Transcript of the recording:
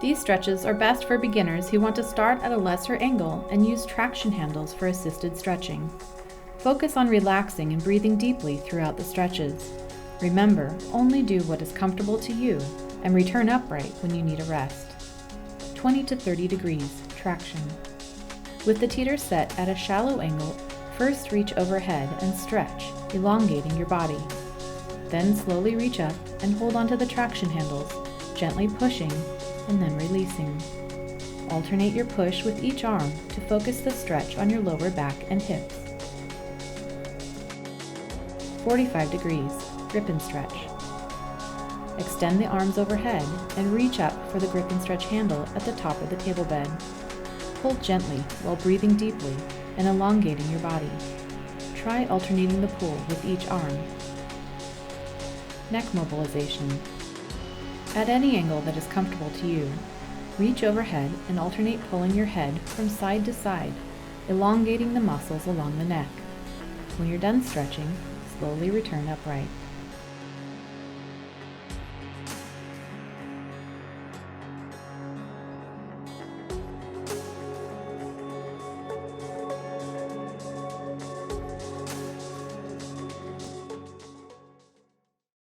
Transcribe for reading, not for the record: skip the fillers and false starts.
These stretches are best for beginners who want to start at a lesser angle and use traction handles for assisted stretching. Focus on relaxing and breathing deeply throughout the stretches. Remember, only do what is comfortable to you and return upright when you need a rest. 20 to 30 degrees traction. With the teeter set at a shallow angle, first reach overhead and stretch, elongating your body. Then slowly reach up and hold onto the traction handles, gently pushing and then releasing. Alternate your push with each arm to focus the stretch on your lower back and hips. 45 degrees, grip and stretch. Extend the arms overhead and reach up for the grip and stretch handle at the top of the table bed. Pull gently while breathing deeply and elongating your body. Try alternating the pull with each arm. Neck mobilization. At any angle that is comfortable to you, reach overhead and alternate pulling your head from side to side, elongating the muscles along the neck. When you're done stretching, slowly return upright.